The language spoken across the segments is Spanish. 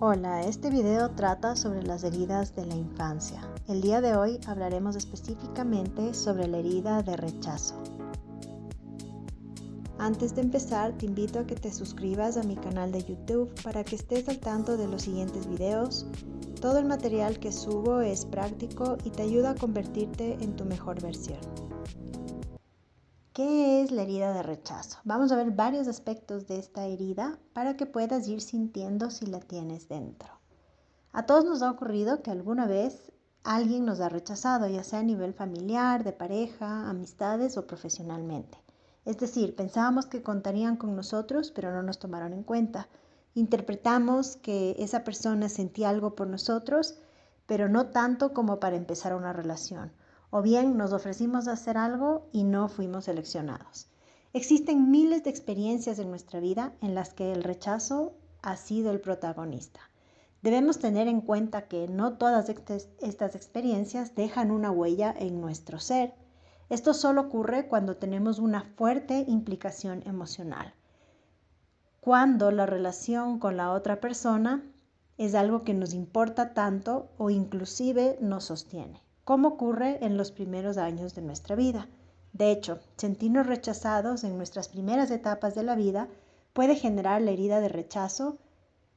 Hola, este video trata sobre las heridas de la infancia. El día de hoy hablaremos específicamente sobre la herida de rechazo. Antes de empezar, te invito a que te suscribas a mi canal de YouTube para que estés al tanto de los siguientes videos. Todo el material que subo es práctico y te ayuda a convertirte en tu mejor versión. ¿Qué es la herida de rechazo? Vamos a ver varios aspectos de esta herida para que puedas ir sintiendo si la tienes dentro. A todos nos ha ocurrido que alguna vez alguien nos ha rechazado, ya sea a nivel familiar, de pareja, amistades o profesionalmente. Es decir, pensábamos que contarían con nosotros, pero no nos tomaron en cuenta. Interpretamos que esa persona sentía algo por nosotros, pero no tanto como para empezar una relación. O bien nos ofrecimos a hacer algo y no fuimos seleccionados. Existen miles de experiencias en nuestra vida en las que el rechazo ha sido el protagonista. Debemos tener en cuenta que no todas estas experiencias dejan una huella en nuestro ser. Esto solo ocurre cuando tenemos una fuerte implicación emocional. Cuando la relación con la otra persona es algo que nos importa tanto o inclusive nos sostiene, como ocurre en los primeros años de nuestra vida. De hecho, sentirnos rechazados en nuestras primeras etapas de la vida puede generar la herida de rechazo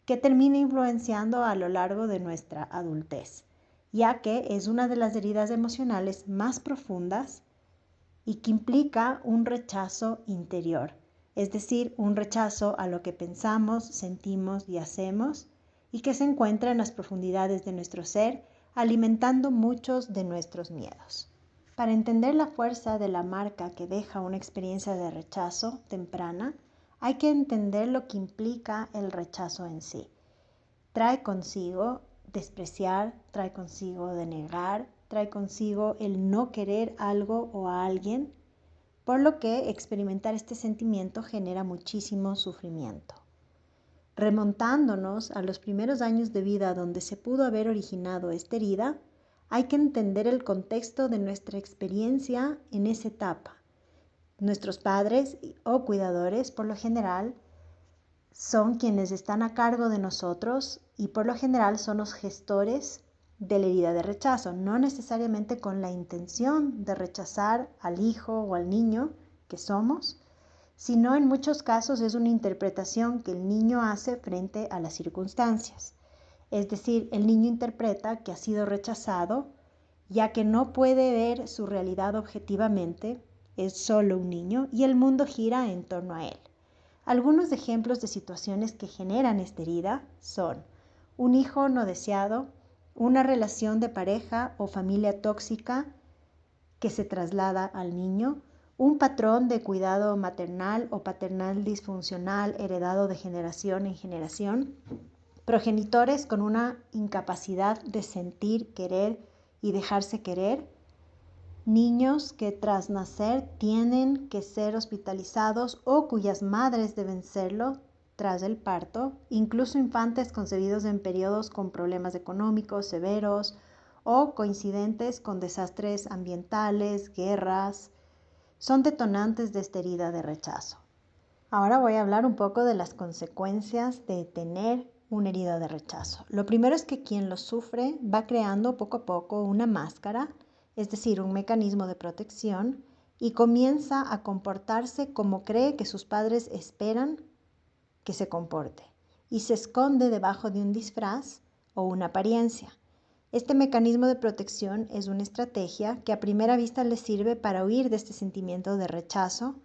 que termina influenciando a lo largo de nuestra adultez, ya que es una de las heridas emocionales más profundas y que implica un rechazo interior, es decir, un rechazo a lo que pensamos, sentimos y hacemos, y que se encuentra en las profundidades de nuestro ser, alimentando muchos de nuestros miedos. Para entender la fuerza de la marca que deja una experiencia de rechazo temprana, hay que entender lo que implica el rechazo en sí. Trae consigo despreciar, trae consigo denegar, trae consigo el no querer algo o a alguien, por lo que experimentar este sentimiento genera muchísimo sufrimiento. Remontándonos a los primeros años de vida donde se pudo haber originado esta herida, hay que entender el contexto de nuestra experiencia en esa etapa. Nuestros padres o cuidadores, por lo general, son quienes están a cargo de nosotros y por lo general son los gestores de la herida de rechazo, no necesariamente con la intención de rechazar al hijo o al niño que somos, sino en muchos casos es una interpretación que el niño hace frente a las circunstancias. Es decir, el niño interpreta que ha sido rechazado, ya que no puede ver su realidad objetivamente, es solo un niño y el mundo gira en torno a él. Algunos ejemplos de situaciones que generan esta herida son un hijo no deseado, una relación de pareja o familia tóxica que se traslada al niño, un patrón de cuidado maternal o paternal disfuncional heredado de generación en generación, progenitores con una incapacidad de sentir, querer y dejarse querer, niños que tras nacer tienen que ser hospitalizados o cuyas madres deben serlo tras el parto, incluso infantes concebidos en periodos con problemas económicos severos o coincidentes con desastres ambientales, guerras, son detonantes de esta herida de rechazo. Ahora voy a hablar un poco de las consecuencias de tener una herida de rechazo. Lo primero es que quien lo sufre va creando poco a poco una máscara, es decir, un mecanismo de protección, y comienza a comportarse como cree que sus padres esperan que se comporte, y se esconde debajo de un disfraz o una apariencia. Este mecanismo de protección es una estrategia que a primera vista le sirve para huir de este sentimiento de rechazo,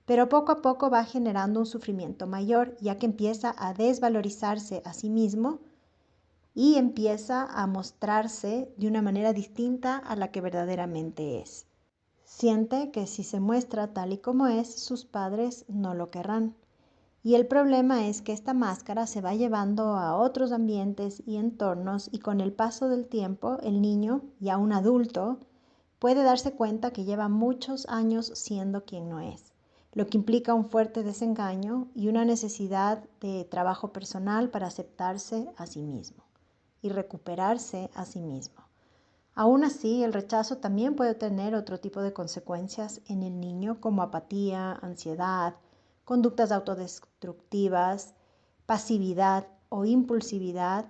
pero poco a poco va generando un sufrimiento mayor, ya que empieza a desvalorizarse a sí mismo y empieza a mostrarse de una manera distinta a la que verdaderamente es. Siente que si se muestra tal y como es, sus padres no lo querrán. Y el problema es que esta máscara se va llevando a otros ambientes y entornos y con el paso del tiempo el niño, ya un adulto, puede darse cuenta que lleva muchos años siendo quien no es, lo que implica un fuerte desengaño y una necesidad de trabajo personal para aceptarse a sí mismo y recuperarse a sí mismo. Aún así, el rechazo también puede tener otro tipo de consecuencias en el niño como apatía, ansiedad, conductas autodestructivas, pasividad, o impulsividad,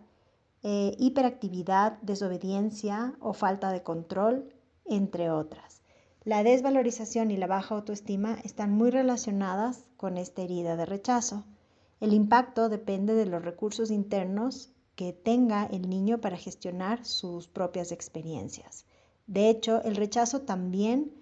hiperactividad, desobediencia o falta de control, entre otras. La desvalorización y la baja autoestima están muy relacionadas con esta herida de rechazo. El impacto depende de los recursos internos que tenga el niño para gestionar sus propias experiencias. De hecho, el rechazo también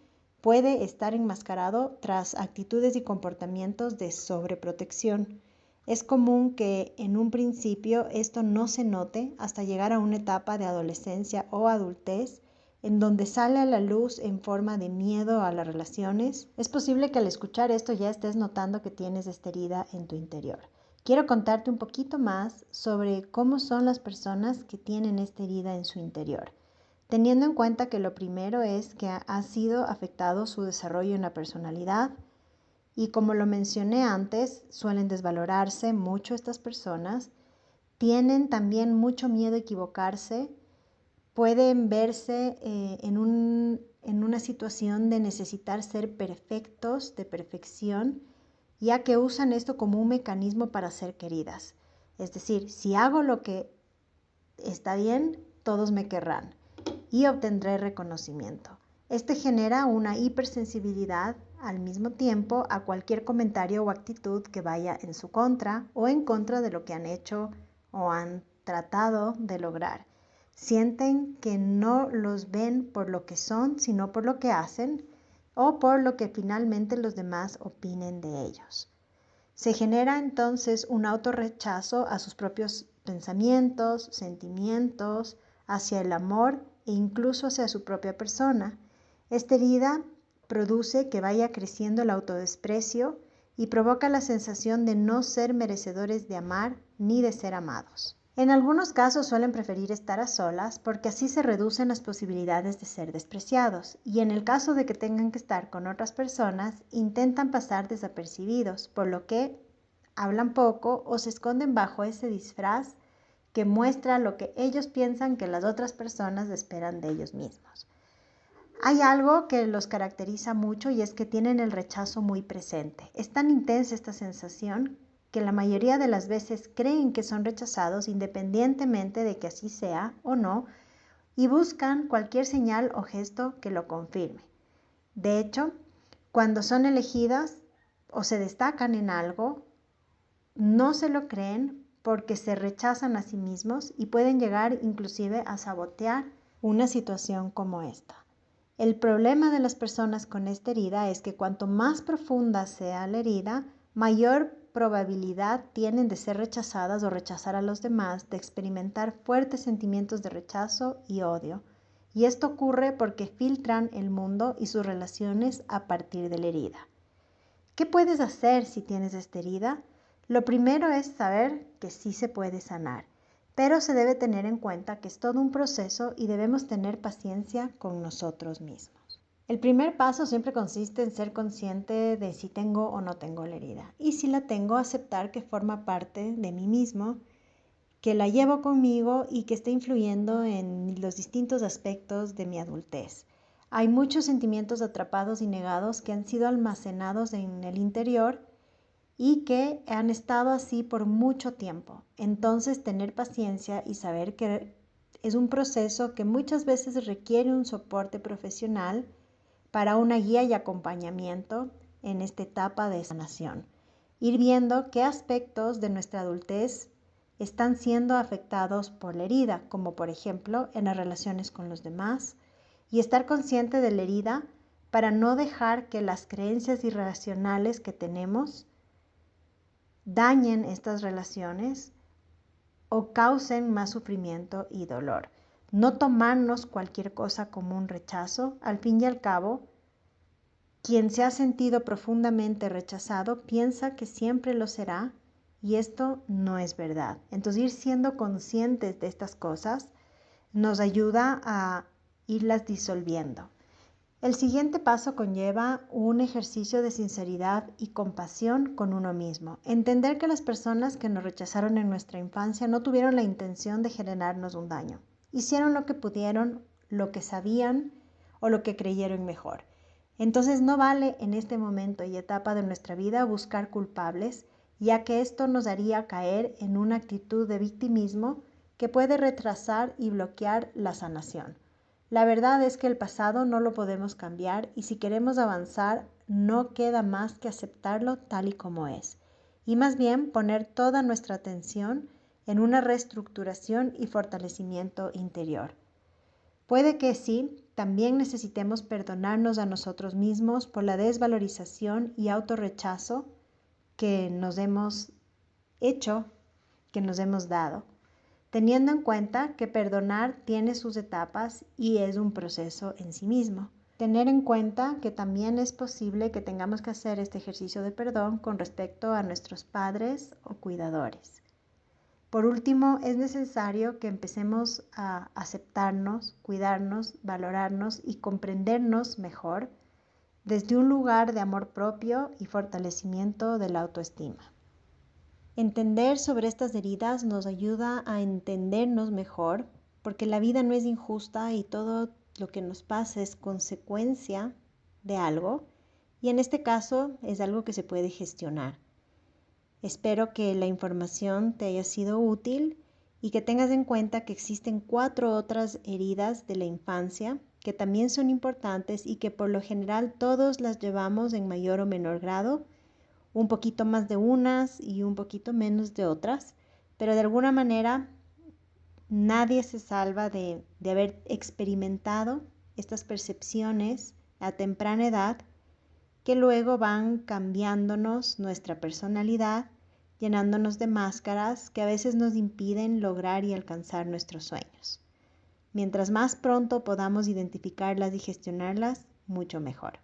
puede estar enmascarado tras actitudes y comportamientos de sobreprotección. Es común que en un principio esto no se note hasta llegar a una etapa de adolescencia o adultez en donde sale a la luz en forma de miedo a las relaciones. Es posible que al escuchar esto ya estés notando que tienes esta herida en tu interior. Quiero contarte un poquito más sobre cómo son las personas que tienen esta herida en su interior, teniendo en cuenta que lo primero es que ha sido afectado su desarrollo en la personalidad. Y como lo mencioné antes, suelen desvalorarse mucho estas personas, tienen también mucho miedo a equivocarse, pueden verse en una situación de necesitar ser perfectos, de perfección, ya que usan esto como un mecanismo para ser queridas. Es decir, si hago lo que está bien, todos me querrán y obtendré reconocimiento. Este genera una hipersensibilidad al mismo tiempo a cualquier comentario o actitud que vaya en su contra o en contra de lo que han hecho o han tratado de lograr. Sienten que no los ven por lo que son, sino por lo que hacen o por lo que finalmente los demás opinen de ellos. Se genera entonces un autorrechazo a sus propios pensamientos, sentimientos, hacia el amor e incluso hacia su propia persona. Esta herida produce que vaya creciendo el autodesprecio y provoca la sensación de no ser merecedores de amar ni de ser amados. En algunos casos suelen preferir estar a solas porque así se reducen las posibilidades de ser despreciados, y en el caso de que tengan que estar con otras personas, intentan pasar desapercibidos, por lo que hablan poco o se esconden bajo ese disfraz que muestra lo que ellos piensan que las otras personas esperan de ellos mismos. Hay algo que los caracteriza mucho y es que tienen el rechazo muy presente. Es tan intensa esta sensación que la mayoría de las veces creen que son rechazados independientemente de que así sea o no, y buscan cualquier señal o gesto que lo confirme. De hecho, cuando son elegidas o se destacan en algo, no se lo creen porque se rechazan a sí mismos y pueden llegar inclusive a sabotear una situación como esta. El problema de las personas con esta herida es que cuanto más profunda sea la herida, mayor probabilidad tienen de ser rechazadas o rechazar a los demás, de experimentar fuertes sentimientos de rechazo y odio. Y esto ocurre porque filtran el mundo y sus relaciones a partir de la herida. ¿Qué puedes hacer si tienes esta herida? Lo primero es saber que sí se puede sanar, pero se debe tener en cuenta que es todo un proceso y debemos tener paciencia con nosotros mismos. El primer paso siempre consiste en ser consciente de si tengo o no tengo la herida, y si la tengo, aceptar que forma parte de mí mismo, que la llevo conmigo y que está influyendo en los distintos aspectos de mi adultez. Hay muchos sentimientos atrapados y negados que han sido almacenados en el interior y que han estado así por mucho tiempo. Entonces, tener paciencia y saber que es un proceso que muchas veces requiere un soporte profesional para una guía y acompañamiento en esta etapa de sanación. Ir viendo qué aspectos de nuestra adultez están siendo afectados por la herida, como por ejemplo en las relaciones con los demás, y estar consciente de la herida para no dejar que las creencias irracionales que tenemos dañen estas relaciones o causen más sufrimiento y dolor. No tomarnos cualquier cosa como un rechazo. Al fin y al cabo, quien se ha sentido profundamente rechazado piensa que siempre lo será, y esto no es verdad. Entonces, ir siendo conscientes de estas cosas nos ayuda a irlas disolviendo. El siguiente paso conlleva un ejercicio de sinceridad y compasión con uno mismo. Entender que las personas que nos rechazaron en nuestra infancia no tuvieron la intención de generarnos un daño. Hicieron lo que pudieron, lo que sabían o lo que creyeron mejor. Entonces no vale en este momento y etapa de nuestra vida buscar culpables, ya que esto nos haría caer en una actitud de victimismo que puede retrasar y bloquear la sanación. La verdad es que el pasado no lo podemos cambiar y si queremos avanzar no queda más que aceptarlo tal y como es, y más bien poner toda nuestra atención en una reestructuración y fortalecimiento interior. Puede que sí, también necesitemos perdonarnos a nosotros mismos por la desvalorización y autorrechazo que nos hemos hecho, que nos hemos dado, teniendo en cuenta que perdonar tiene sus etapas y es un proceso en sí mismo. Tener en cuenta que también es posible que tengamos que hacer este ejercicio de perdón con respecto a nuestros padres o cuidadores. Por último, es necesario que empecemos a aceptarnos, cuidarnos, valorarnos y comprendernos mejor desde un lugar de amor propio y fortalecimiento de la autoestima. Entender sobre estas heridas nos ayuda a entendernos mejor, porque la vida no es injusta y todo lo que nos pasa es consecuencia de algo, y en este caso es algo que se puede gestionar. Espero que la información te haya sido útil y que tengas en cuenta que existen 4 otras heridas de la infancia que también son importantes y que por lo general todos las llevamos en mayor o menor grado, un poquito más de unas y un poquito menos de otras, pero de alguna manera nadie se salva de haber experimentado estas percepciones a temprana edad que luego van cambiándonos nuestra personalidad, llenándonos de máscaras que a veces nos impiden lograr y alcanzar nuestros sueños. Mientras más pronto podamos identificarlas y gestionarlas, mucho mejor.